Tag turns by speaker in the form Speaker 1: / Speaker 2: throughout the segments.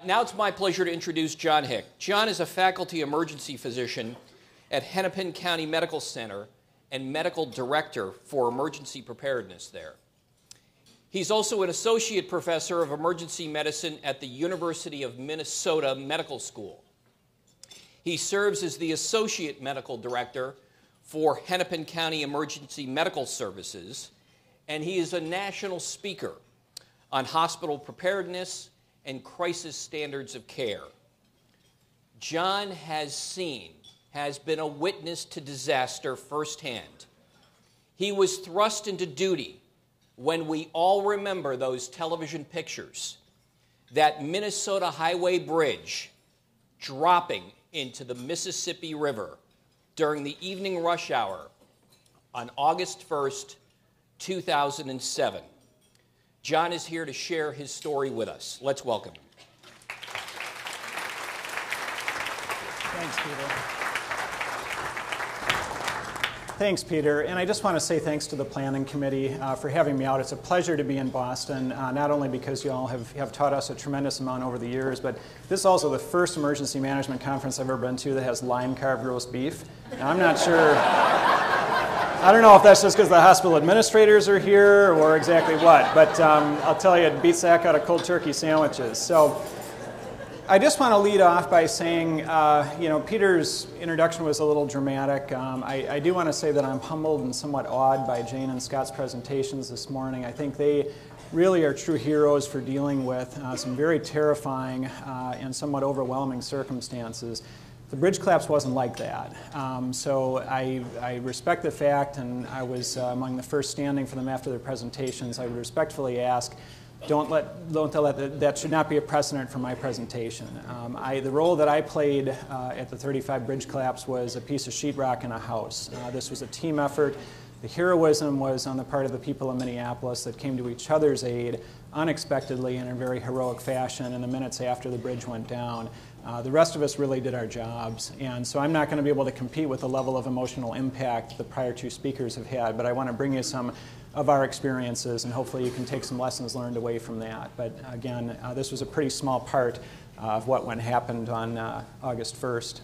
Speaker 1: Now it's my pleasure to introduce John Hick. John is a faculty emergency physician at Hennepin County Medical Center and medical director for emergency preparedness there. He's also an associate professor of emergency medicine at the University of Minnesota Medical School. He serves as the associate medical director for Hennepin County Emergency Medical Services, and he is a national speaker on hospital preparedness and crisis standards of care. John has been a witness to disaster firsthand. He was thrust into duty when we all remember those television pictures, that Minnesota Highway Bridge dropping into the Mississippi River during the evening rush hour on August 1st, 2007. John is here to share his story with us. Let's welcome him.
Speaker 2: Thanks, Peter. Thanks, Peter. And I just want to say thanks to the Planning Committee for having me out. It's a pleasure to be in Boston, not only because you all have taught us a tremendous amount over the years, but this is also the first emergency management conference I've ever been to that has line-carved roast beef. Now, I'm not sure. I don't know if that's just because the hospital administrators are here or exactly what, but I'll tell you, it beats the heck out of cold turkey sandwiches. So I just want to lead off by saying, Peter's introduction was a little dramatic. I do want to say that I'm humbled and somewhat awed by Jane and Scott's presentations this morning. I think they really are true heroes for dealing with some very terrifying and somewhat overwhelming circumstances. The bridge collapse wasn't like that. So I respect the fact, and I was among the first standing for them after their presentations. I would respectfully ask, that should not be a precedent for my presentation. The role that I played at the 35 bridge collapse was a piece of sheetrock in a house. This was a team effort. The heroism was on the part of the people of Minneapolis that came to each other's aid unexpectedly in a very heroic fashion in the minutes after the bridge went down. The rest of us really did our jobs, and so I'm not going to be able to compete with the level of emotional impact the prior two speakers have had, but I want to bring you some of our experiences, and hopefully you can take some lessons learned away from that. But again, this was a pretty small part of what happened on August 1st.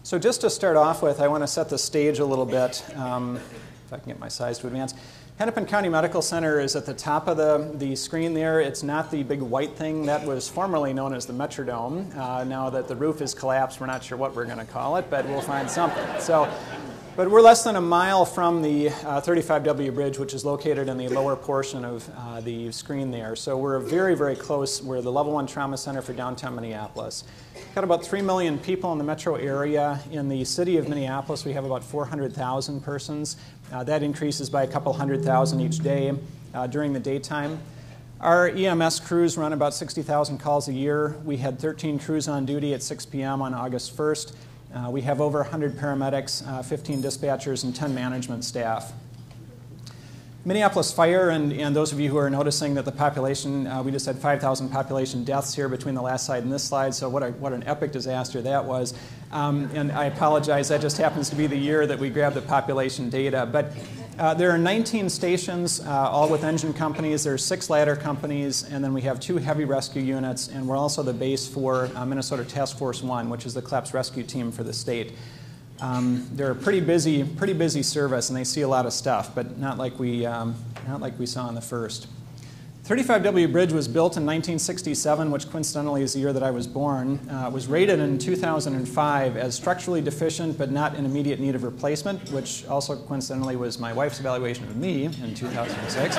Speaker 2: So just to start off with, I want to set the stage a little bit, if I can get my size to advance. Hennepin County Medical Center is at the top of the screen there. It's not the big white thing that was formerly known as the Metrodome. Now that the roof is collapsed, we're not sure what we're going to call it, but we'll find something. But we're less than a mile from the 35W bridge, which is located in the lower portion of the screen there. So we're very, very close. We're the Level 1 Trauma Center for downtown Minneapolis. We've got about 3 million people in the metro area. In the city of Minneapolis, we have about 400,000 persons. That increases by a couple 100,000 each day during the daytime. Our EMS crews run about 60,000 calls a year. We had 13 crews on duty at 6 p.m. on August 1st. We have over 100 paramedics, 15 dispatchers, and 10 management staff. Minneapolis Fire, and those of you who are noticing that the population, we just had 5,000 population deaths here between the last slide and this slide, so what an epic disaster that was. And I apologize, that just happens to be the year that we grabbed the population data. But there are 19 stations, all with engine companies. There are 6 ladder companies, and then we have 2 heavy rescue units, and we're also the base for Minnesota Task Force 1, which is the collapse rescue team for the state. They're a pretty busy service, and they see a lot of stuff, but not like we saw on the first. 35W Bridge was built in 1967, which coincidentally is the year that I was born. It was rated in 2005 as structurally deficient but not in immediate need of replacement, which also coincidentally was my wife's evaluation of me in 2006.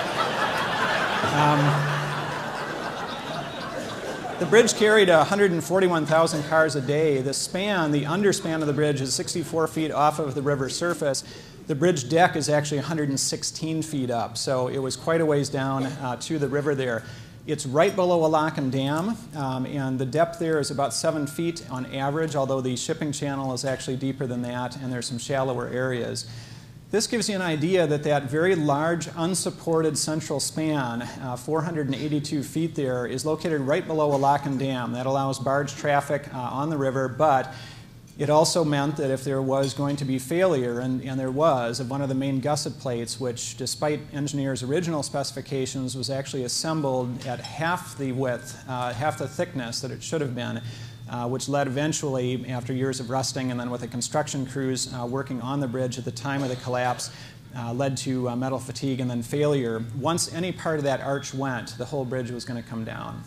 Speaker 2: The bridge carried 141,000 cars a day. The underspan of the bridge is 64 feet off of the river surface. The bridge deck is actually 116 feet up, so it was quite a ways down to the river there. It's right below a lock and dam, and the depth there is about 7 feet on average, although the shipping channel is actually deeper than that, and there's some shallower areas. This gives you an idea that very large, unsupported central span, 482 feet there, is located right below a lock and dam. That allows barge traffic on the river, but It also meant that if there was going to be failure, and there was, of one of the main gusset plates, which despite engineers' original specifications was actually assembled at half the width, half the thickness that it should have been, which led eventually, after years of rusting and then with the construction crews working on the bridge at the time of the collapse, led to metal fatigue and then failure. Once any part of that arch went, the whole bridge was going to come down.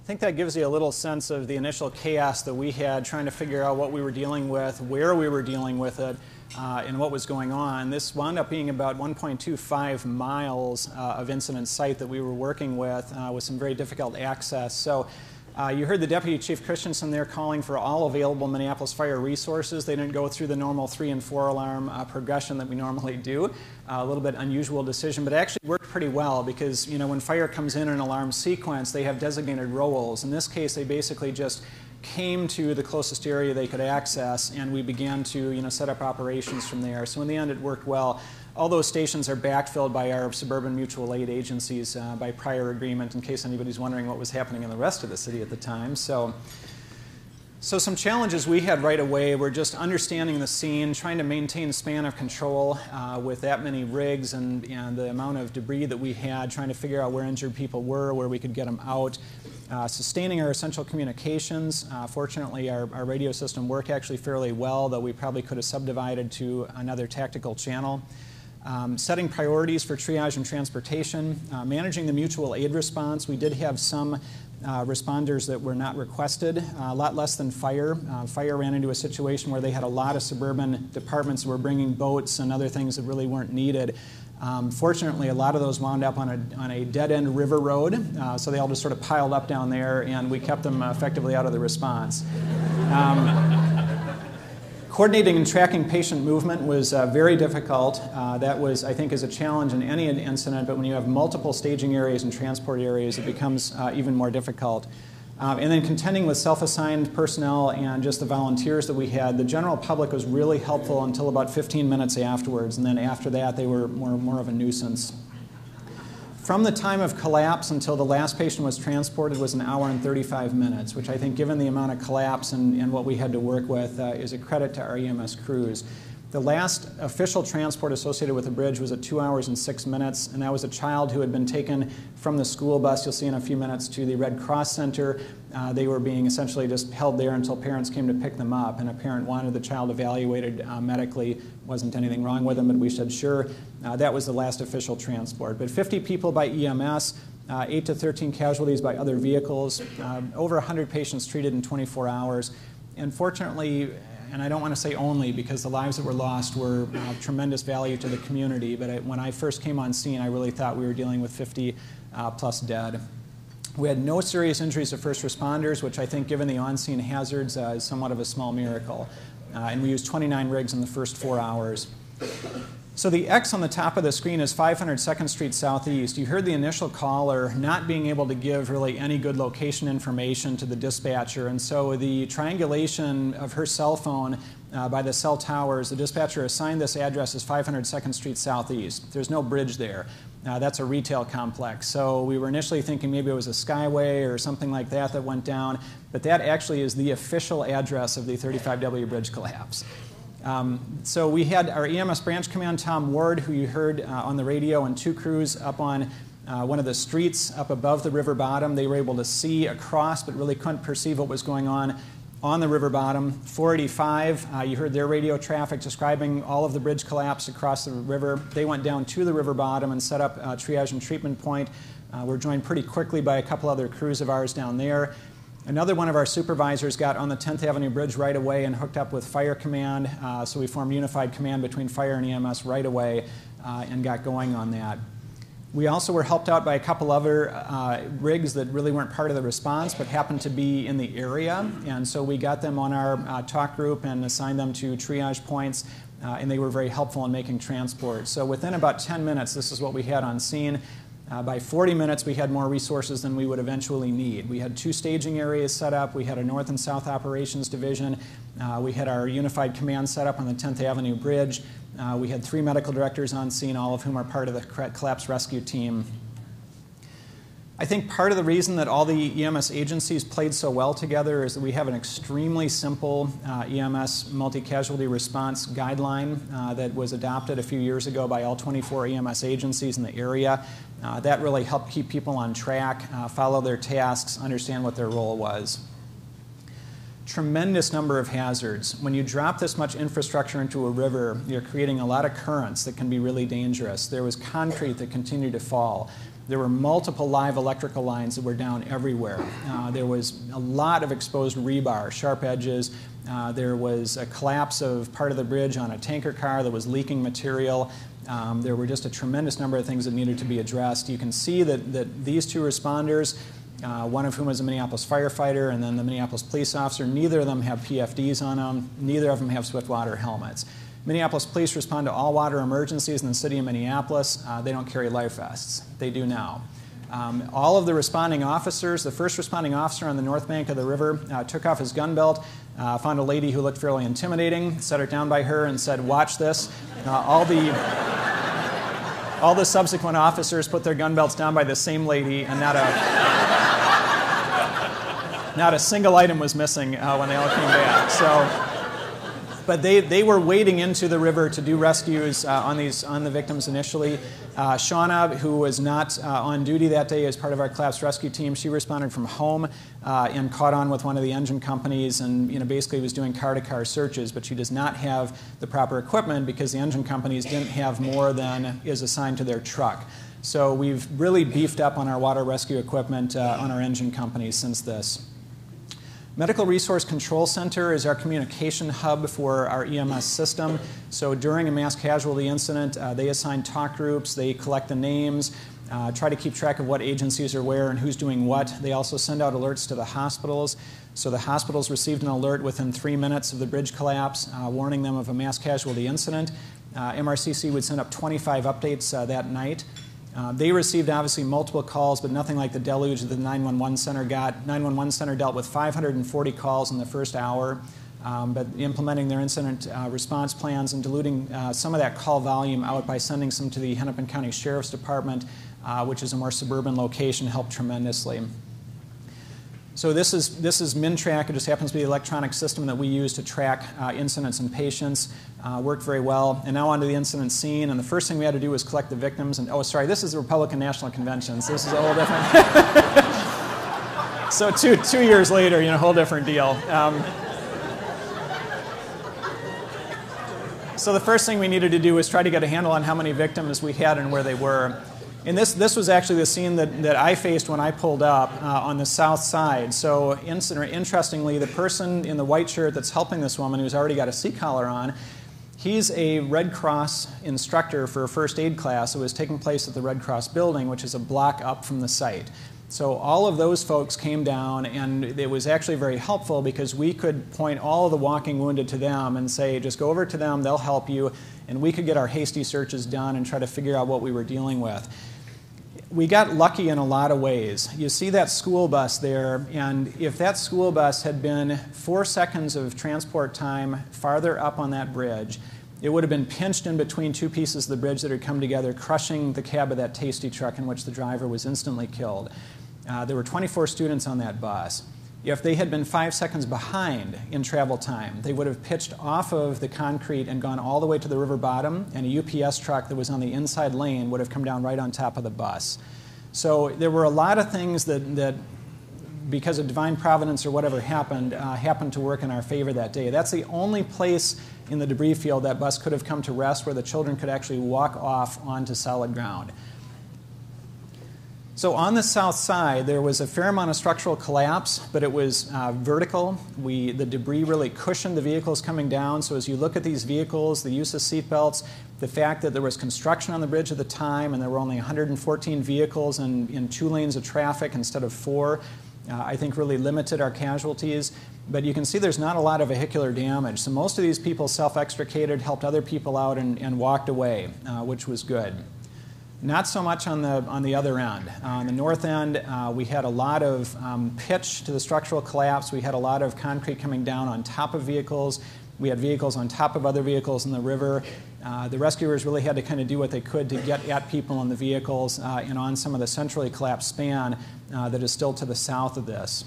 Speaker 2: I think that gives you a little sense of the initial chaos that we had trying to figure out what we were dealing with, where we were dealing with it, and what was going on. This wound up being about 1.25 miles of incident site that we were working with some very difficult access. So you heard the Deputy Chief Christensen there calling for all available Minneapolis fire resources. They didn't go through the normal 3 and 4 alarm progression that we normally do. A little bit unusual decision, but it actually worked pretty well because, you know, when fire comes in an alarm sequence, they have designated roles. In this case, they basically just came to the closest area they could access, and we began to, you know, set up operations from there. So in the end, it worked well. All those stations are backfilled by our suburban mutual aid agencies by prior agreement, in case anybody's wondering what was happening in the rest of the city at the time. So some challenges we had right away were just understanding the scene, trying to maintain a span of control with that many rigs and the amount of debris that we had, trying to figure out where injured people were, where we could get them out. Sustaining our essential communications. Fortunately, our radio system worked actually fairly well, though we probably could have subdivided to another tactical channel. Setting priorities for triage and transportation. Managing the mutual aid response. We did have some responders that were not requested, a lot less than fire. Fire ran into a situation where they had a lot of suburban departments that were bringing boats and other things that really weren't needed. Fortunately, a lot of those wound up on a dead-end river road, so they all just sort of piled up down there, and we kept them effectively out of the response. Coordinating and tracking patient movement was very difficult. That was, I think, is a challenge in any incident, but when you have multiple staging areas and transport areas, it becomes even more difficult. And then contending with self-assigned personnel and just the volunteers that we had, the general public was really helpful until about 15 minutes afterwards, and then after that they were more of a nuisance. From the time of collapse until the last patient was transported was 1 hour and 35 minutes, which I think, given the amount of collapse and what we had to work with, is a credit to our EMS crews. The last official transport associated with the bridge was at 2 hours and 6 minutes, and that was a child who had been taken from the school bus, you'll see in a few minutes, to the Red Cross Center. They were being essentially just held there until parents came to pick them up, and a parent wanted the child evaluated medically. Wasn't anything wrong with them, but we said sure. That was the last official transport. But 50 people by EMS, 8 to 13 casualties by other vehicles, over 100 patients treated in 24 hours. And fortunately, and I don't want to say only, because the lives that were lost were of tremendous value to the community, but when I first came on scene, I really thought we were dealing with 50 plus dead. We had no serious injuries to first responders, which I think, given the on-scene hazards, is somewhat of a small miracle. And we used 29 rigs in the first 4 hours. So the X on the top of the screen is 500 2nd Street Southeast. You heard the initial caller not being able to give really any good location information to the dispatcher, and so the triangulation of her cell phone by the cell towers, the dispatcher assigned this address as 500 2nd Street Southeast. There's no bridge there. That's a retail complex. So we were initially thinking maybe it was a skyway or something like that went down, but that actually is the official address of the 35W bridge collapse. So we had our EMS branch command, Tom Ward, who you heard on the radio, and 2 crews up on one of the streets up above the river bottom. They were able to see across, but really couldn't perceive what was going on the river bottom. 485, you heard their radio traffic describing all of the bridge collapse across the river. They went down to the river bottom and set up a triage and treatment point. We're joined pretty quickly by a couple other crews of ours down there. Another one of our supervisors got on the 10th Avenue Bridge right away and hooked up with Fire Command, so we formed unified command between Fire and EMS right away and got going on that. We also were helped out by a couple other rigs that really weren't part of the response but happened to be in the area, and so we got them on our talk group and assigned them to triage points, and they were very helpful in making transport. So within about 10 minutes, this is what we had on scene. By 40 minutes, we had more resources than we would eventually need. We had 2 staging areas set up. We had a North and South Operations Division. We had our unified command set up on the 10th Avenue Bridge. We had 3 medical directors on scene, all of whom are part of the collapse rescue team. I think part of the reason that all the EMS agencies played so well together is that we have an extremely simple EMS multi-casualty response guideline that was adopted a few years ago by all 24 EMS agencies in the area. That really helped keep people on track, follow their tasks, understand what their role was. Tremendous number of hazards. When you drop this much infrastructure into a river, you're creating a lot of currents that can be really dangerous. There was concrete that continued to fall. There were multiple live electrical lines that were down everywhere. There was a lot of exposed rebar, sharp edges. There was a collapse of part of the bridge on a tanker car that was leaking material. There were just a tremendous number of things that needed to be addressed. You can see that these 2 responders, one of whom was a Minneapolis firefighter and then the Minneapolis police officer, neither of them have PFDs on them. Neither of them have swift water helmets. Minneapolis police respond to all water emergencies in the city of Minneapolis. They don't carry life vests. They do now. All of the responding officers, the first responding officer on the north bank of the river took off his gun belt, found a lady who looked fairly intimidating, set her down by her and said, "Watch this." All the subsequent officers put their gun belts down by the same lady, and not a single item was missing when they all came back. But they were wading into the river to do rescues on the victims initially. Shauna, who was not on duty that day as part of our collapse rescue team, she responded from home and caught on with one of the engine companies and basically was doing car-to-car searches, but she does not have the proper equipment because the engine companies didn't have more than is assigned to their truck. So we've really beefed up on our water rescue equipment on our engine companies since this. Medical Resource Control Center is our communication hub for our EMS system. So during a mass casualty incident, they assign talk groups, they collect the names, try to keep track of what agencies are where and who's doing what. They also send out alerts to the hospitals. So the hospitals received an alert within 3 minutes of the bridge collapse, warning them of a mass casualty incident. MRCC would send up 25 updates that night. They received obviously multiple calls, but nothing like the deluge that the 911 center got. 911 center dealt with 540 calls in the first hour, but implementing their incident response plans and diluting some of that call volume out by sending some to the Hennepin County Sheriff's Department, which is a more suburban location, helped tremendously. So this is MinTrack. It just happens to be the electronic system that we use to track incidents and patients. Worked very well. And now onto the incident scene. And the first thing we had to do was collect the victims. And oh, sorry, this is the Republican National Convention. So this is a whole different. So two years later, a whole different deal. So the first thing we needed to do was try to get a handle on how many victims we had and where they were. And this was actually the scene that I faced when I pulled up on the south side. So interestingly, the person in the white shirt that's helping this woman, who's already got a seat collar on, he's a Red Cross instructor for a first aid class that was taking place at the Red Cross building, which is a block up from the site. So all of those folks came down, and it was actually very helpful because we could point all of the walking wounded to them and say, just go over to them, they'll help you, and we could get our hasty searches done and try to figure out what we were dealing with. We got lucky in a lot of ways. You see that school bus there, and if that school bus had been 4 seconds of transport time farther up on that bridge, it would have been pinched in between two pieces of the bridge that had come together, crushing the cab of that tasty truck in which the driver was instantly killed. There were 24 students on that bus. If they had been 5 seconds behind in travel time, they would have pitched off of the concrete and gone all the way to the river bottom, and a UPS truck that was on the inside lane would have come down right on top of the bus. So there were a lot of things that because of divine providence or whatever happened to work in our favor that day. That's the only place in the debris field that bus could have come to rest where the children could actually walk off onto solid ground. So on the south side, there was a fair amount of structural collapse, but it was vertical. The debris really cushioned the vehicles coming down. So as you look at these vehicles, the use of seat belts, the fact that there was construction on the bridge at the time and there were only 114 vehicles in 2 lanes of traffic instead of 4, I think really limited our casualties. But you can see there's not a lot of vehicular damage. So most of these people self-extricated, helped other people out, and walked away, which was good. Not so much on the other end. On the north end, we had a lot of pitch to the structural collapse. We had a lot of concrete coming down on top of vehicles. We had vehicles on top of other vehicles in the river. The rescuers really had to kind of do what they could to get at people in the vehicles and on some of the centrally collapsed span that is still to the south of this.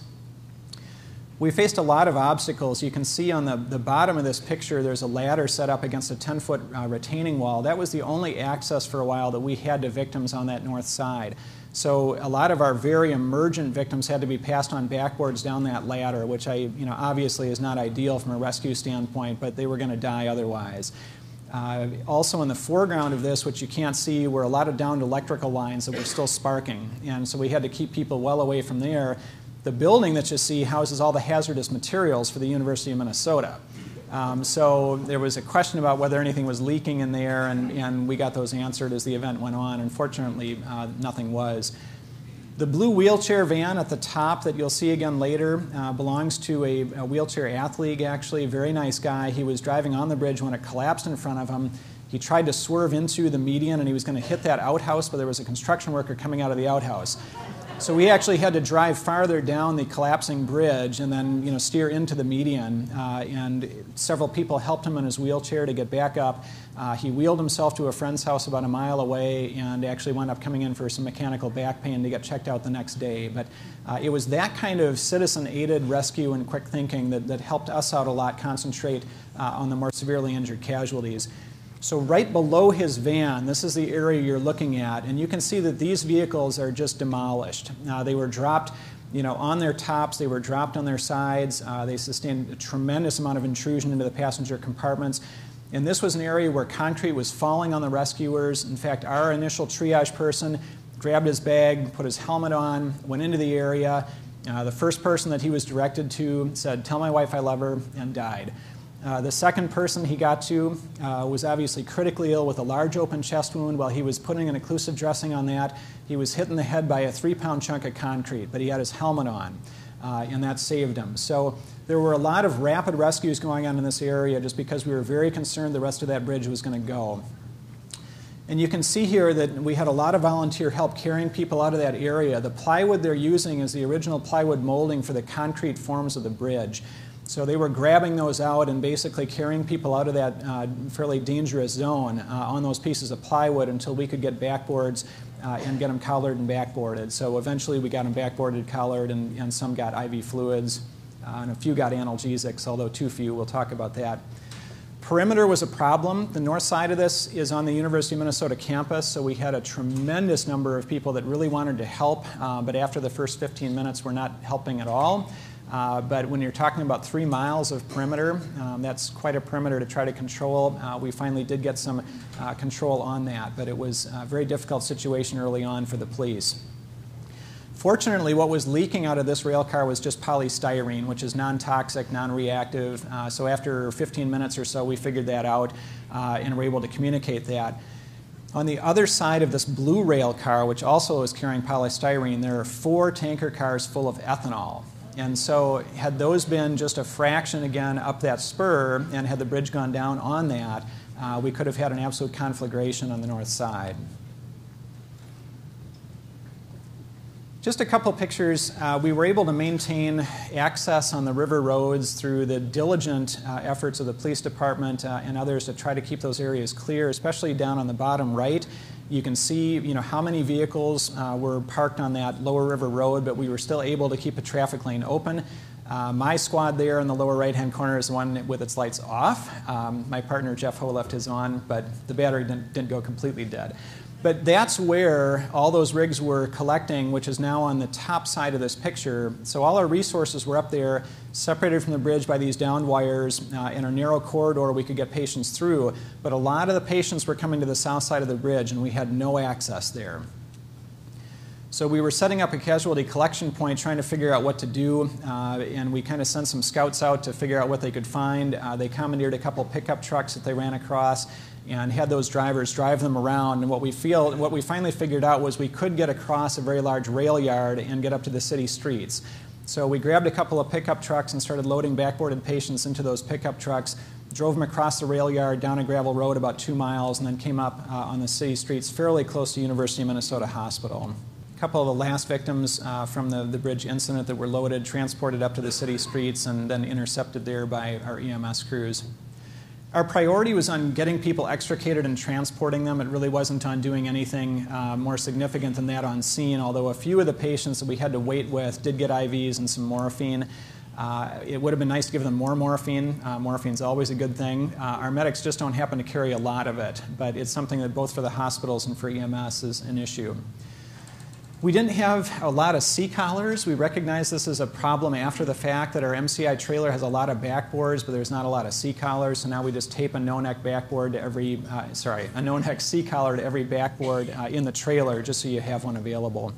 Speaker 2: We faced a lot of obstacles. You can see on the bottom of this picture there's a ladder set up against a 10-foot retaining wall. That was the only access for a while that we had to victims on that north side. So a lot of our very emergent victims had to be passed on backboards down that ladder, which obviously is not ideal from a rescue standpoint, but they were going to die otherwise. Also in the foreground of this, which you can't see, were a lot of downed electrical lines that were still sparking. And so we had to keep people well away from there. The building that you see houses all the hazardous materials for the University of Minnesota. So there was a question about whether anything was leaking in there, and we got those answered as the event went on. Unfortunately, nothing was. The blue wheelchair van at the top that you'll see again later belongs to a wheelchair athlete, actually, a very nice guy. He was driving on the bridge when it collapsed in front of him. He tried to swerve into the median, and he was going to hit that outhouse, but there was a construction worker coming out of the outhouse. So we actually had to drive farther down the collapsing bridge and then steer into the median. And several people helped him in his wheelchair to get back up. He wheeled himself to a friend's house about a mile away and actually wound up coming in for some mechanical back pain to get checked out the next day. But it was that kind of citizen-aided rescue and quick thinking that helped us out a lot concentrate on the more severely injured casualties. So right below his van, this is the area you're looking at, and you can see that these vehicles are just demolished. They were dropped on their tops, they were dropped on their sides, they sustained a tremendous amount of intrusion into the passenger compartments. And this was an area where concrete was falling on the rescuers. In fact, our initial triage person grabbed his bag, put his helmet on, went into the area, The first person that he was directed to said, "Tell my wife I love her," and died. The second person he got to was obviously critically ill with a large open chest wound. While he was putting an occlusive dressing on that, he was hit in the head by a 3-pound chunk of concrete, but he had his helmet on, and that saved him. So there were a lot of rapid rescues going on in this area just because we were very concerned the rest of that bridge was going to go. And you can see here that we had a lot of volunteer help carrying people out of that area. The plywood they're using is the original plywood molding for the concrete forms of the bridge. So they were grabbing those out and basically carrying people out of that fairly dangerous zone on those pieces of plywood until we could get backboards and get them collared and backboarded. So eventually we got them backboarded, collared, and some got IV fluids, and a few got analgesics, although too few. We'll talk about that. Perimeter was a problem. The north side of this is on the University of Minnesota campus, so we had a tremendous number of people that really wanted to help, but after the first 15 minutes were not helping at all. But when you're talking about 3 miles of perimeter, that's quite a perimeter to try to control. We finally did get some control on that, but it was a very difficult situation early on for the police. Fortunately, what was leaking out of this rail car was just polystyrene, which is non-toxic, non-reactive. So after 15 minutes or so, we figured that out and were able to communicate that. On the other side of this blue rail car, which also is carrying polystyrene, there are 4 tanker cars full of ethanol. And so had those been just a fraction again up that spur, and had the bridge gone down on that, we could have had an absolute conflagration on the north side. Just a couple pictures. We were able to maintain access on the river roads through the diligent efforts of the police department and others to try to keep those areas clear, especially down on the bottom right. You can see, how many vehicles were parked on that lower river road, but we were still able to keep a traffic lane open. My squad there in the lower right-hand corner is the one with its lights off. My partner, Jeff Ho, left his on, but the battery didn't go completely dead. But that's where all those rigs were collecting, which is now on the top side of this picture. So all our resources were up there, separated from the bridge by these downed wires in a narrow corridor we could get patients through. But a lot of the patients were coming to the south side of the bridge, and we had no access there. So we were setting up a casualty collection point, trying to figure out what to do, and we kind of sent some scouts out to figure out what they could find. They commandeered a couple pickup trucks that they ran across and had those drivers drive them around. And what we finally figured out was we could get across a very large rail yard and get up to the city streets. So we grabbed a couple of pickup trucks and started loading backboarded patients into those pickup trucks, drove them across the rail yard down a gravel road about 2 miles, and then came up on the city streets fairly close to University of Minnesota Hospital. A couple of the last victims from the bridge incident that were loaded, transported up to the city streets, and then intercepted there by our EMS crews. Our priority was on getting people extricated and transporting them. It really wasn't on doing anything more significant than that on scene, although a few of the patients that we had to wait with did get IVs and some morphine. It would have been nice to give them more morphine. Morphine's always a good thing. Our medics just don't happen to carry a lot of it, but it's something that both for the hospitals and for EMS is an issue. We didn't have a lot of C-collars. We recognized this as a problem after the fact, that our MCI trailer has a lot of backboards, but there's not a lot of C-collars. So now we just tape a no-neck backboard to every, a no-neck C-collar to every backboard in the trailer, just so you have one available.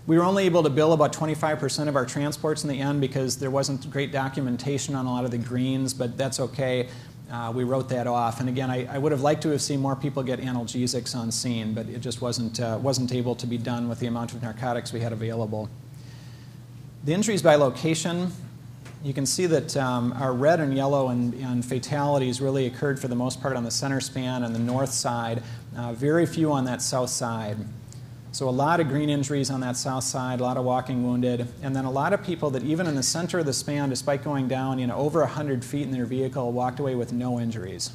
Speaker 2: We were only able to bill about 25% of our transports in the end because there wasn't great documentation on a lot of the greens, but that's okay. We wrote that off. And again, I would have liked to have seen more people get analgesics on scene, but it just wasn't able to be done with the amount of narcotics we had available. The injuries by location, you can see that our red and yellow and fatalities really occurred for the most part on the center span and the north side, very few on that south side. So a lot of green injuries on that south side, a lot of walking wounded, and then a lot of people that even in the center of the span, despite going down over 100 feet in their vehicle, walked away with no injuries.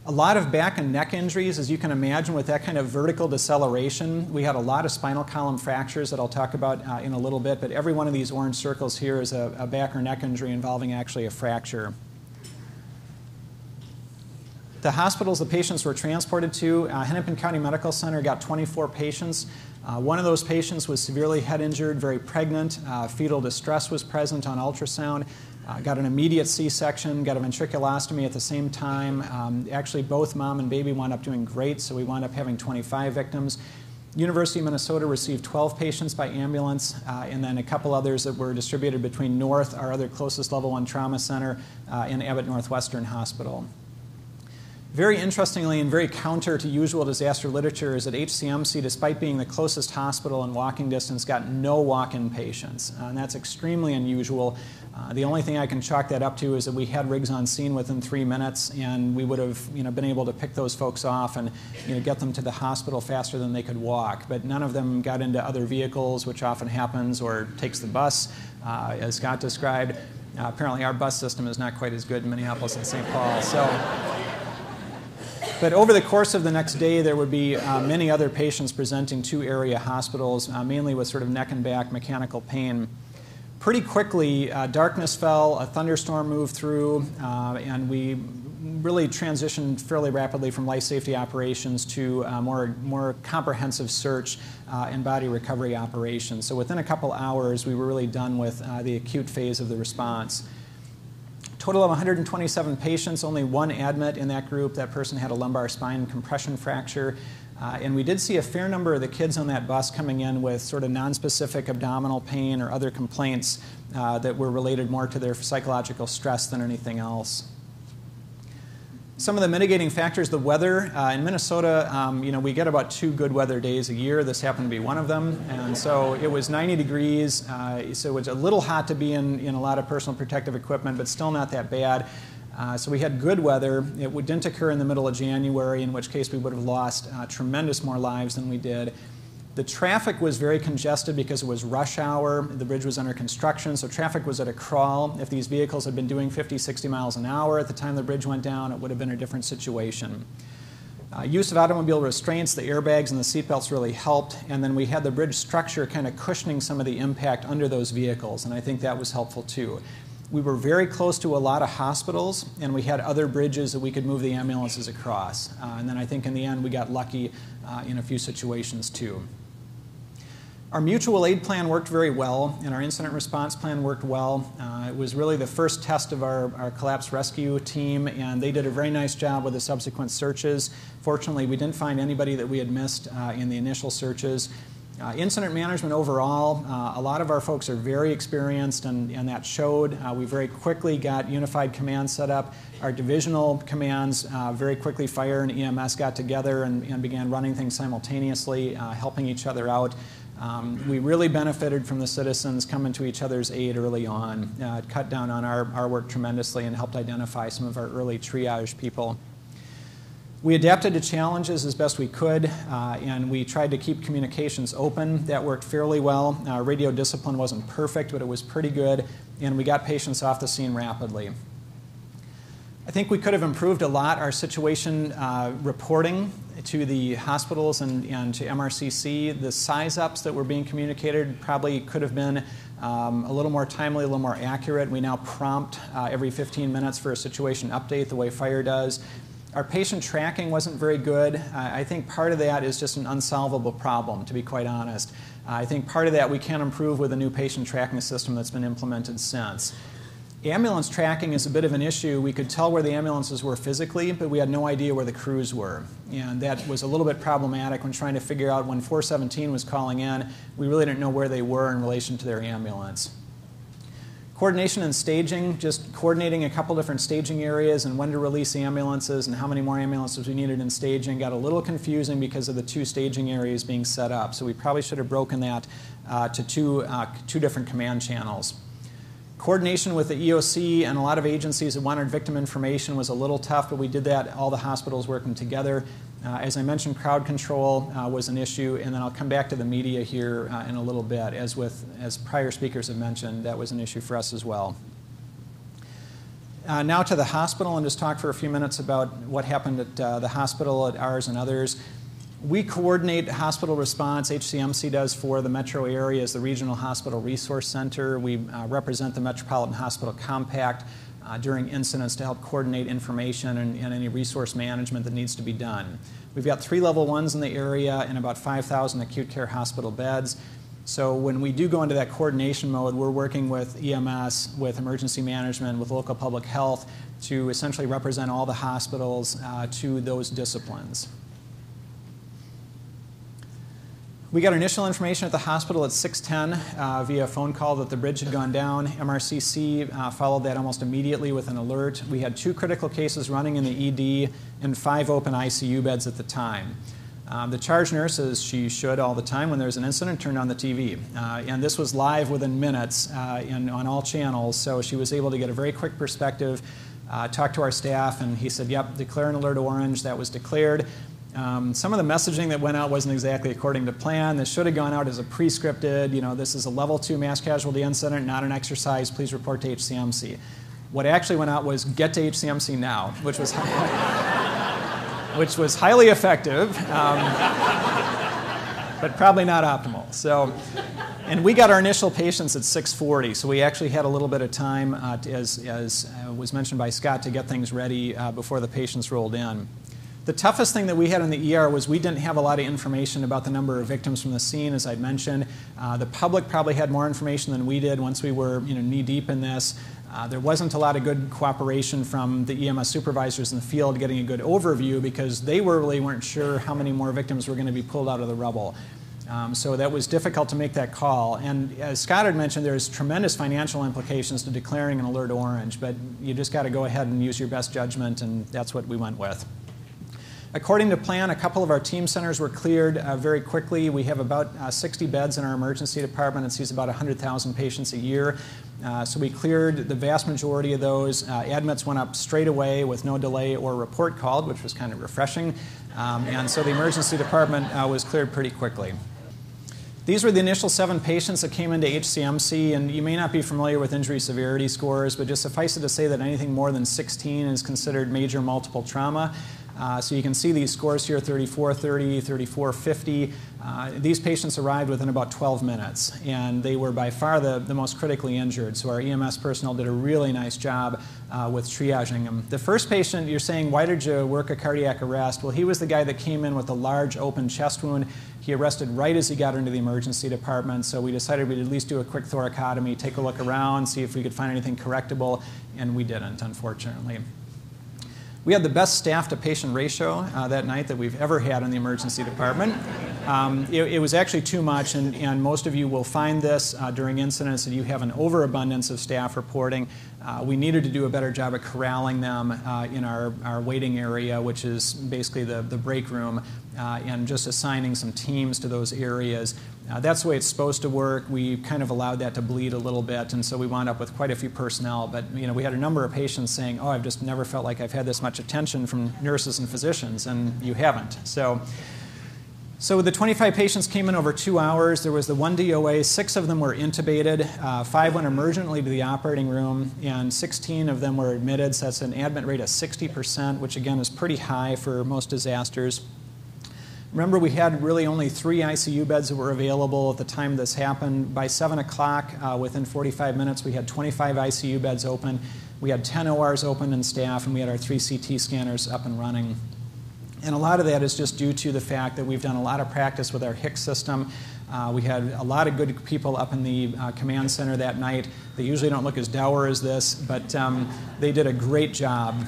Speaker 2: A lot of back and neck injuries, as you can imagine, with that kind of vertical deceleration. We had a lot of spinal column fractures that I'll talk about in a little bit, but every one of these orange circles here is a back or neck injury involving actually a fracture. The hospitals the patients were transported to, Hennepin County Medical Center got 24 patients. One of those patients was severely head injured, very pregnant. Fetal distress was present on ultrasound. Got an immediate C-section, got a ventriculostomy at the same time. Actually, both mom and baby wound up doing great, so we wound up having 25 victims. University of Minnesota received 12 patients by ambulance, and then a couple others that were distributed between North, our other closest level 1 trauma center, and Abbott Northwestern Hospital. Very interestingly and very counter to usual disaster literature is that HCMC, despite being the closest hospital in walking distance, got no walk-in patients. And that's extremely unusual. The only thing I can chalk that up to is that we had rigs on scene within 3 minutes, and we would have been able to pick those folks off and get them to the hospital faster than they could walk. But none of them got into other vehicles, which often happens, or takes the bus, as Scott described. Apparently our bus system is not quite as good in Minneapolis and St. Paul. But over the course of the next day, there would be many other patients presenting to area hospitals, mainly with sort of neck and back mechanical pain. Pretty quickly, darkness fell, a thunderstorm moved through, and we really transitioned fairly rapidly from life safety operations to more comprehensive search and body recovery operations. So within a couple hours, we were really done with the acute phase of the response. Total of 127 patients, only one admit in that group. That person had a lumbar spine compression fracture. And we did see a fair number of the kids on that bus coming in with sort of nonspecific abdominal pain or other complaints that were related more to their psychological stress than anything else. Some of the mitigating factors, the weather. In Minnesota, we get about 2 good weather days a year. This happened to be one of them. And so it was 90 degrees, so it was a little hot to be in a lot of personal protective equipment, but still not that bad. So we had good weather. It didn't occur in the middle of January, in which case we would have lost tremendous more lives than we did. The traffic was very congested because it was rush hour. The bridge was under construction, so traffic was at a crawl. If these vehicles had been doing 50, 60 miles an hour at the time the bridge went down, it would have been a different situation. Use of automobile restraints, the airbags and the seatbelts really helped, and then we had the bridge structure kind of cushioning some of the impact under those vehicles, and I think that was helpful too. We were very close to a lot of hospitals, and we had other bridges that we could move the ambulances across. And then I think in the end we got lucky in a few situations too. Our mutual aid plan worked very well, and our incident response plan worked well. It was really the first test of our collapse rescue team, and they did a very nice job with the subsequent searches. Fortunately, we didn't find anybody that we had missed in the initial searches. Incident management overall, a lot of our folks are very experienced, and that showed. We very quickly got unified command set up. Our divisional commands very quickly, fire and EMS got together and began running things simultaneously, helping each other out. We really benefited from the citizens coming to each other's aid early on. It cut down on our work tremendously and helped identify some of our early triage people. We adapted to challenges as best we could, and we tried to keep communications open. That worked fairly well. Radio discipline wasn't perfect, but it was pretty good, and we got patients off the scene rapidly. I think we could have improved a lot our situation reporting to the hospitals and to MRCC. The size-ups that were being communicated probably could have been a little more timely, a little more accurate. We now prompt every 15 minutes for a situation update the way fire does. Our patient tracking wasn't very good. I think part of that is just an unsolvable problem, to be quite honest. I think part of that we can improve with a new patient tracking system that's been implemented since. Ambulance tracking is a bit of an issue. We could tell where the ambulances were physically, but we had no idea where the crews were. And that was a little bit problematic when trying to figure out when 417 was calling in. We really didn't know where they were in relation to their ambulance. Coordination and staging, just coordinating a couple different staging areas and when to release ambulances and how many more ambulances we needed in staging got a little confusing because of the 2 staging areas being set up. So we probably should have broken that to two different command channels. Coordination with the EOC and a lot of agencies that wanted victim information was a little tough, but we did that, all the hospitals working together. As I mentioned, crowd control was an issue, and then I'll come back to the media here in a little bit. As prior speakers have mentioned, that was an issue for us as well. Now to the hospital, and just talk for a few minutes about what happened at the hospital, at ours and others. We coordinate hospital response, HCMC does, for the metro area as the Regional Hospital Resource Center. We represent the Metropolitan Hospital Compact during incidents to help coordinate information and any resource management that needs to be done. We've got 3 level 1s in the area and about 5,000 acute care hospital beds. So when we do go into that coordination mode, we're working with EMS, with emergency management, with local public health to essentially represent all the hospitals to those disciplines. We got initial information at the hospital at 6:10 via phone call that the bridge had gone down. MRCC followed that almost immediately with an alert. We had 2 critical cases running in the ED and 5 open ICU beds at the time. The charge nurse, as she should all the time when there's an incident, turned on the TV. And this was live within minutes on all channels, so she was able to get a very quick perspective, talk to our staff, and he said, yep, declare an alert orange. That was declared. Some of the messaging that went out wasn't exactly according to plan. This should have gone out as a pre-scripted, this is a level 2 mass casualty incident, not an exercise, please report to HCMC. What actually went out was get to HCMC now, which was highly effective, but probably not optimal. And we got our initial patients at 6:40, so we actually had a little bit of time, as was mentioned by Scott, to get things ready before the patients rolled in. The toughest thing that we had in the ER was we didn't have a lot of information about the number of victims from the scene, as I'd mentioned. The public probably had more information than we did once we were knee-deep in this. There wasn't a lot of good cooperation from the EMS supervisors in the field getting a good overview because they really weren't sure how many more victims were going to be pulled out of the rubble. So that was difficult to make that call. And as Scott had mentioned, there's tremendous financial implications to declaring an alert orange, but you just got to go ahead and use your best judgment, and that's what we went with. According to plan, a couple of our team centers were cleared very quickly. We have about 60 beds in our emergency department. It sees about 100,000 patients a year. So we cleared the vast majority of those. Admits went up straight away with no delay or report called, which was kind of refreshing. And so the emergency department was cleared pretty quickly. These were the initial 7 patients that came into HCMC, and you may not be familiar with injury severity scores, but just suffice it to say that anything more than 16 is considered major multiple trauma. So you can see these scores here, 3430, 3450. These patients arrived within about 12 minutes, and they were by far the most critically injured. So our EMS personnel did a really nice job with triaging them. The first patient, you're saying, why did you work a cardiac arrest? Well, he was the guy that came in with a large open chest wound. He arrested right as he got into the emergency department, so we decided we'd at least do a quick thoracotomy, take a look around, see if we could find anything correctable, and we didn't, unfortunately. We had the best staff-to-patient ratio that night that we've ever had in the emergency department. It was actually too much, and most of you will find this during incidents that you have an overabundance of staff reporting. We needed to do a better job of corralling them in our waiting area, which is basically the break room, and just assigning some teams to those areas. That's the way it's supposed to work. We kind of allowed that to bleed a little bit, and so we wound up with quite a few personnel. But we had a number of patients saying, "Oh, I've just never felt like I've had this much attention from nurses and physicians," and you haven't. So the 25 patients came in over 2 hours. There was the 1 DOA. 6 of them were intubated. 5 went emergently to the operating room, and 16 of them were admitted. So that's an admit rate of 60%, which again is pretty high for most disasters. Remember, we had really only 3 ICU beds that were available at the time this happened. By 7 o'clock, within 45 minutes, we had 25 ICU beds open. We had 10 ORs open in staff, and we had our 3 CT scanners up and running. And a lot of that is just due to the fact that we've done a lot of practice with our Hick system. We had a lot of good people up in the command center that night. They usually don't look as dour as this, but they did a great job.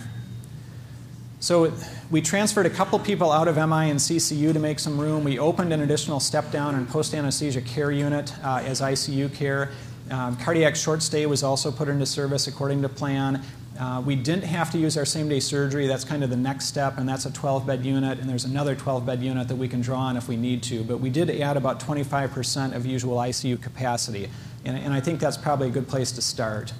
Speaker 2: So we transferred a couple people out of MI and CCU to make some room. We opened an additional step-down and post-anesthesia care unit as ICU care. Cardiac short stay was also put into service according to plan. We didn't have to use our same-day surgery. That's kind of the next step, and that's a 12-bed unit, and there's another 12-bed unit that we can draw on if we need to. But we did add about 25% of usual ICU capacity, and I think that's probably a good place to start.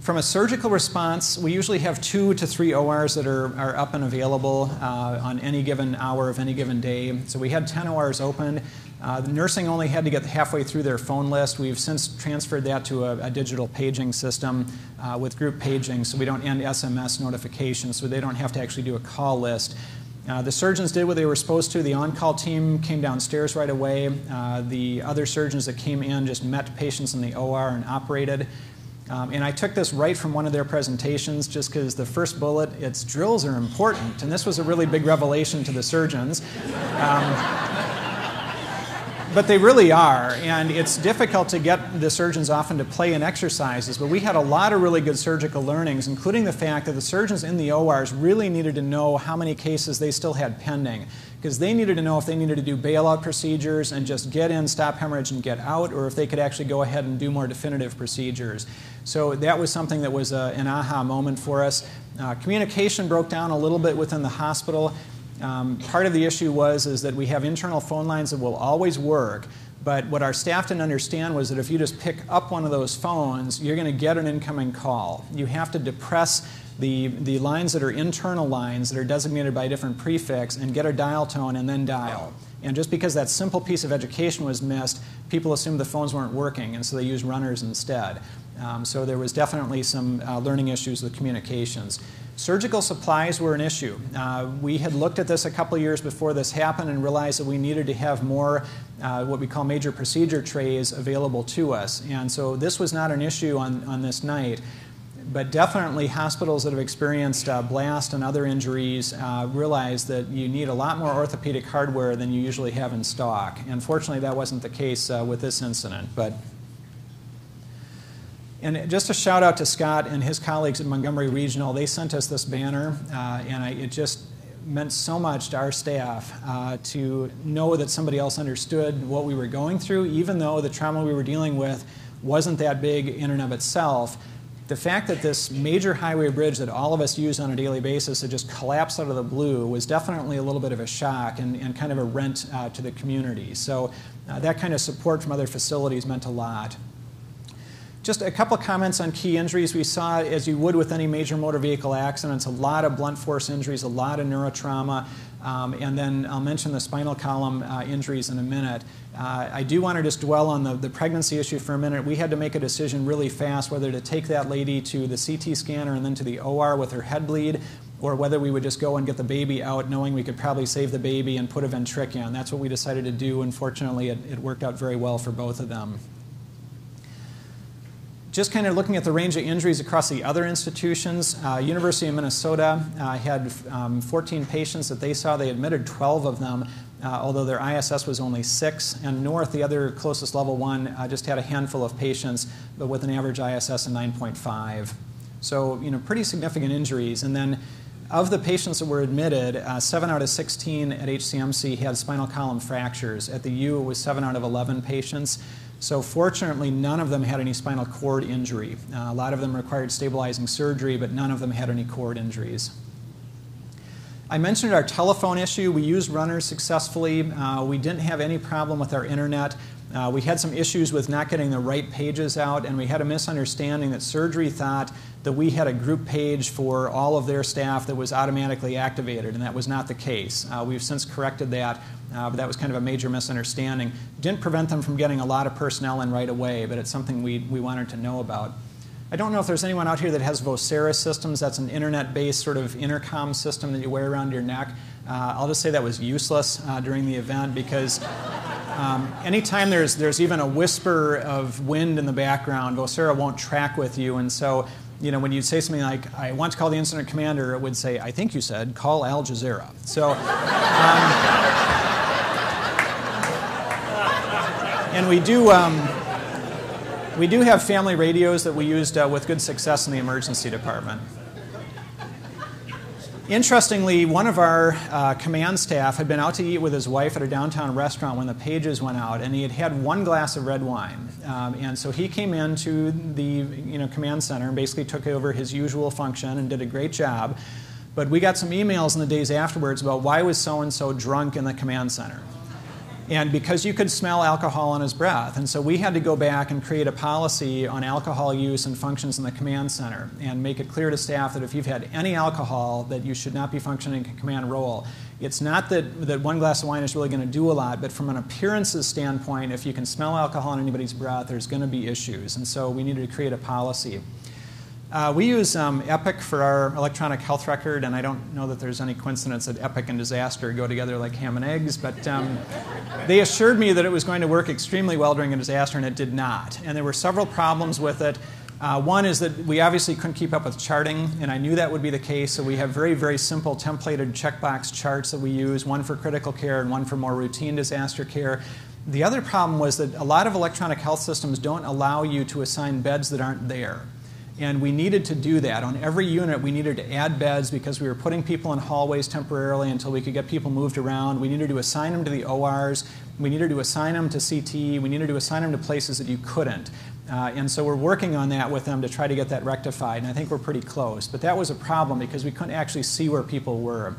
Speaker 2: From a surgical response, we usually have 2 to 3 ORs that are up and available on any given hour of any given day. So we had 10 ORs open. The nursing only had to get halfway through their phone list. We've since transferred that to a digital paging system with group paging, so we don't end SMS notifications, so they don't have to actually do a call list. The surgeons did what they were supposed to. The on-call team came downstairs right away. The other surgeons that came in just met patients in the OR and operated. And I took this right from one of their presentations just because the first bullet, it's drills are important. And this was a really big revelation to the surgeons. But they really are, and it's difficult to get the surgeons often to play in exercises, but we had a lot of really good surgical learnings, including the fact that the surgeons in the ORs really needed to know how many cases they still had pending, because they needed to know if they needed to do bailout procedures and just get in, stop hemorrhage, and get out, or if they could actually go ahead and do more definitive procedures. So that was something that was an aha moment for us. Communication broke down a little bit within the hospital. Part of the issue is that we have internal phone lines that will always work, but what our staff didn't understand was that if you just pick up one of those phones, you're going to get an incoming call. You have to depress the lines that are internal lines that are designated by a different prefix and get a dial tone and then dial. And just because that simple piece of education was missed, people assumed the phones weren't working, and so they used runners instead. So there was definitely some learning issues with communications. Surgical supplies were an issue. We had looked at this a couple years before this happened and realized that we needed to have more what we call major procedure trays available to us. And so this was not an issue on this night, but definitely hospitals that have experienced blast and other injuries realize that you need a lot more orthopedic hardware than you usually have in stock. And fortunately that wasn't the case with this incident. And just a shout out to Scott and his colleagues at Montgomery Regional. They sent us this banner, and it just meant so much to our staff to know that somebody else understood what we were going through, even though the trauma we were dealing with wasn't that big in and of itself. The fact that this major highway bridge that all of us use on a daily basis had just collapsed out of the blue was definitely a little bit of a shock and kind of a rent to the community. So that kind of support from other facilities meant a lot. Just a couple of comments on key injuries. We saw, as you would with any major motor vehicle accidents, a lot of blunt force injuries, a lot of neurotrauma, and then I'll mention the spinal column injuries in a minute. I do want to just dwell on the pregnancy issue for a minute. We had to make a decision really fast whether to take that lady to the CT scanner and then to the OR with her head bleed, or whether we would just go and get the baby out knowing we could probably save the baby and put a ventric in. That's what we decided to do, and fortunately it worked out very well for both of them. Just kind of looking at the range of injuries across the other institutions, University of Minnesota had 14 patients that they saw. They admitted 12 of them, although their ISS was only 6. And North, the other closest level one, just had a handful of patients, but with an average ISS of 9.5. So, pretty significant injuries. And then of the patients that were admitted, 7 out of 16 at HCMC had spinal column fractures. At the U, it was 7 out of 11 patients. So fortunately, none of them had any spinal cord injury. A lot of them required stabilizing surgery, but none of them had any cord injuries. I mentioned our telephone issue. We used runners successfully. We didn't have any problem with our internet. We had some issues with not getting the right pages out, and we had a misunderstanding that surgery thought that we had a group page for all of their staff that was automatically activated, and that was not the case. We've since corrected that, but that was kind of a major misunderstanding. Didn't prevent them from getting a lot of personnel in right away, but it's something we wanted to know about. I don't know if there's anyone out here that has Vocera systems. That's an internet-based sort of intercom system that you wear around your neck. I'll just say that was useless during the event because anytime there's even a whisper of wind in the background, Vocera won't track with you. And so, when you say something like, I want to call the incident commander, it would say, I think you said, call Al Jazeera. So, and we do have family radios that we used with good success in the emergency department. Interestingly, one of our command staff had been out to eat with his wife at a downtown restaurant when the pages went out, and he had had 1 glass of red wine. And so he came into the command center and basically took over his usual function and did a great job. But we got some emails in the days afterwards about why was so-and-so drunk in the command center. And because you could smell alcohol on his breath. And so we had to go back and create a policy on alcohol use and functions in the command center and make it clear to staff that if you've had any alcohol, that you should not be functioning in a command role. It's not that 1 glass of wine is really going to do a lot, but from an appearances standpoint, if you can smell alcohol on anybody's breath, there's going to be issues. And so we needed to create a policy. We use Epic for our electronic health record, and I don't know that there's any coincidence that Epic and disaster go together like ham and eggs, but they assured me that it was going to work extremely well during a disaster, and it did not. And there were several problems with it. One is that we obviously couldn't keep up with charting, and I knew that would be the case, so we have very, very simple templated checkbox charts that we use, one for critical care and one for more routine disaster care. The other problem was that a lot of electronic health systems don't allow you to assign beds that aren't there. And we needed to do that. On every unit, we needed to add beds because we were putting people in hallways temporarily until we could get people moved around. We needed to assign them to the ORs. We needed to assign them to CT. We needed to assign them to places that you couldn't. And so we're working on that with them to try to get that rectified. And I think we're pretty close. But that was a problem because we couldn't actually see where people were.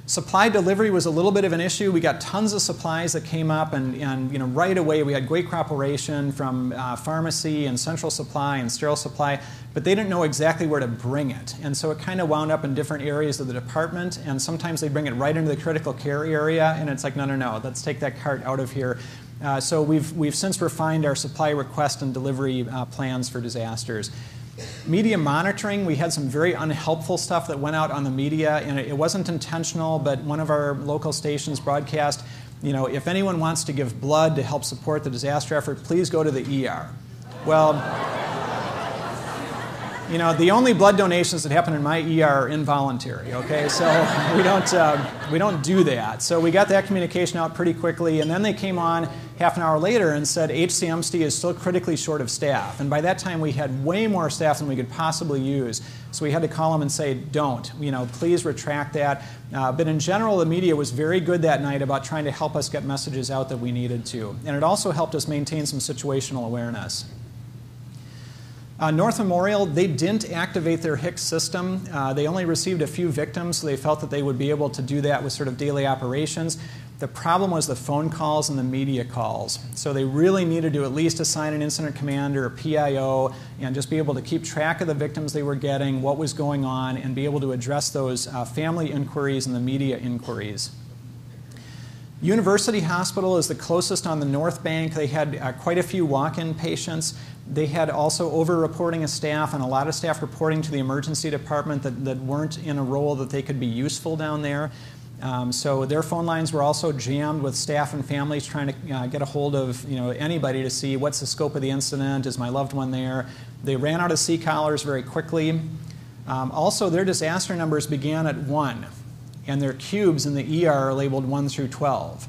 Speaker 2: Supply delivery was a little bit of an issue. We got tons of supplies that came up, and right away we had great cooperation from pharmacy and central supply and sterile supply, but they didn't know exactly where to bring it. And so it kind of wound up in different areas of the department, and sometimes they bring it right into the critical care area, and it's like, no, let's take that cart out of here. So we've since refined our supply request and delivery plans for disasters. Media monitoring, we had some very unhelpful stuff that went out on the media, and it wasn't intentional, but one of our local stations broadcast, if anyone wants to give blood to help support the disaster effort, please go to the ER. Well, the only blood donations that happen in my ER are involuntary, okay? So we don't do that. So we got that communication out pretty quickly, and then they came on half an hour later and said HCMC is still critically short of staff. And by that time, we had way more staff than we could possibly use. So we had to call them and say, don't, please retract that. But in general, the media was very good that night about trying to help us get messages out that we needed to. And it also helped us maintain some situational awareness. North Memorial, they didn't activate their Hick system. They only received a few victims, so they felt that they would be able to do that with sort of daily operations. The problem was the phone calls and the media calls. So they really needed to at least assign an incident commander, a PIO, and just be able to keep track of the victims they were getting, what was going on, and be able to address those family inquiries and the media inquiries. University Hospital is the closest on the North Bank. They had quite a few walk-in patients. They had also over-reporting of staff and a lot of staff reporting to the emergency department that weren't in a role that they could be useful down there. So their phone lines were also jammed with staff and families trying to get a hold of anybody to see what's the scope of the incident, is my loved one there. They ran out of C-collars very quickly. Also, their disaster numbers began at 1, and their cubes in the ER are labeled 1 through 12.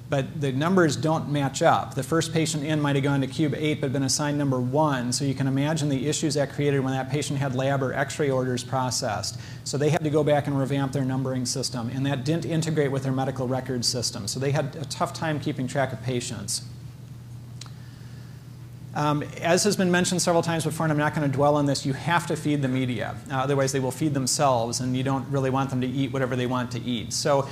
Speaker 2: But the numbers don't match up. The first patient in might have gone to cube 8 but been assigned number 1, so you can imagine the issues that created when that patient had lab or x-ray orders processed. So they had to go back and revamp their numbering system, and that didn't integrate with their medical records system. So they had a tough time keeping track of patients. As has been mentioned several times before, and I'm not going to dwell on this, you have to feed the media. Otherwise they will feed themselves, and you don't really want them to eat whatever they want to eat. So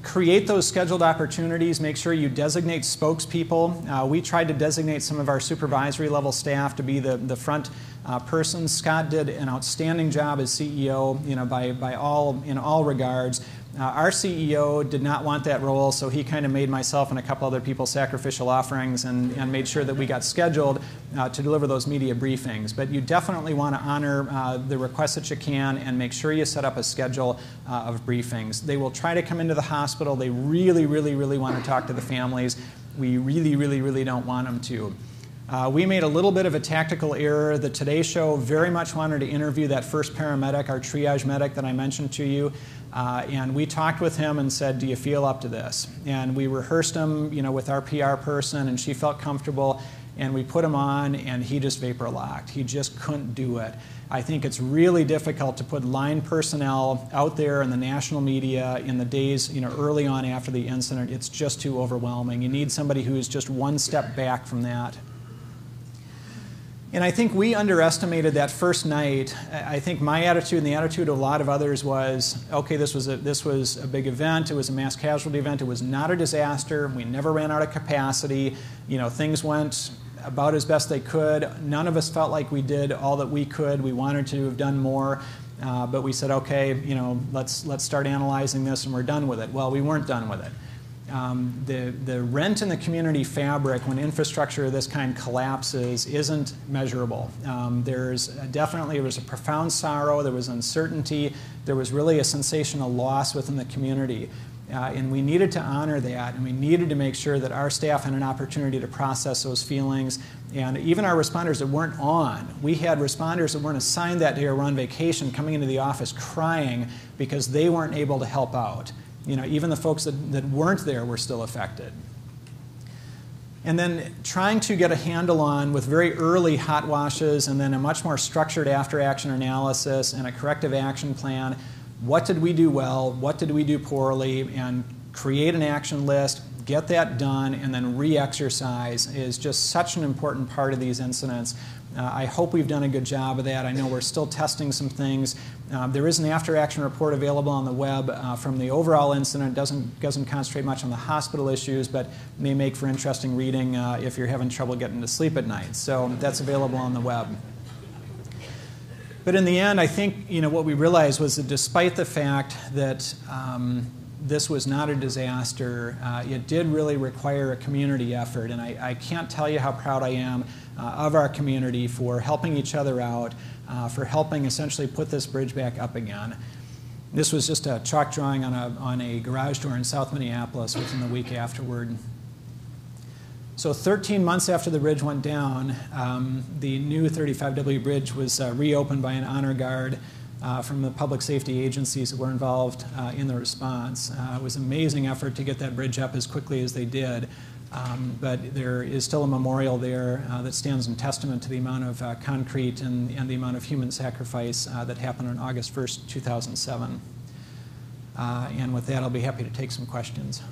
Speaker 2: create those scheduled opportunities. Make sure you designate spokespeople. We tried to designate some of our supervisory level staff to be the front person. Scott did an outstanding job as CEO, in all regards. Our CEO did not want that role, so he kind of made myself and a couple other people sacrificial offerings and made sure that we got scheduled to deliver those media briefings. But you definitely want to honor the requests that you can and make sure you set up a schedule of briefings. They will try to come into the hospital. They really, really, really want to talk to the families. We really, really, really don't want them to. We made a little bit of a tactical error. The Today Show very much wanted to interview that first paramedic, our triage medic that I mentioned to you. And we talked with him and said, do you feel up to this? And we rehearsed him, with our PR person, and she felt comfortable. And we put him on, and he just vapor locked. He just couldn't do it. I think it's really difficult to put line personnel out there in the national media in the days, early on after the incident. It's just too overwhelming. You need somebody who's just one step back from that. And I think we underestimated that first night. I think my attitude and the attitude of a lot of others was, okay, this was a big event. It was a mass casualty event. It was not a disaster. We never ran out of capacity. Things went about as best they could. None of us felt like we did all that we could. We wanted to have done more. But we said, okay, let's start analyzing this, and we're done with it. Well, we weren't done with it. The rent in the community fabric when infrastructure of this kind collapses isn't measurable. There was a profound sorrow, there was uncertainty, there was really a sensational loss within the community. And we needed to honor that, and we needed to make sure that our staff had an opportunity to process those feelings. And even our responders that weren't on, we had responders that weren't assigned that day or were on vacation coming into the office crying because they weren't able to help out. Even the folks that weren't there were still affected. And then trying to get a handle on, with very early hot washes and then a much more structured after-action analysis and a corrective action plan, what did we do well, what did we do poorly, and create an action list, get that done, and then re-exercise is just such an important part of these incidents. I hope we've done a good job of that. I know we're still testing some things. There is an after-action report available on the web from the overall incident. It doesn't concentrate much on the hospital issues, but may make for interesting reading if you're having trouble getting to sleep at night. So that's available on the web. But in the end, I think what we realized was that despite the fact that this was not a disaster, it did really require a community effort. And I can't tell you how proud I am of our community for helping each other out, for helping essentially put this bridge back up again. This was just a chalk drawing on a garage door in South Minneapolis within the week afterward. So 13 months after the bridge went down, the new 35W bridge was reopened by an honor guard from the public safety agencies that were involved in the response. It was an amazing effort to get that bridge up as quickly as they did. But there is still a memorial there that stands in testament to the amount of concrete and the amount of human sacrifice that happened on August 1st, 2007. And with that, I'll be happy to take some questions.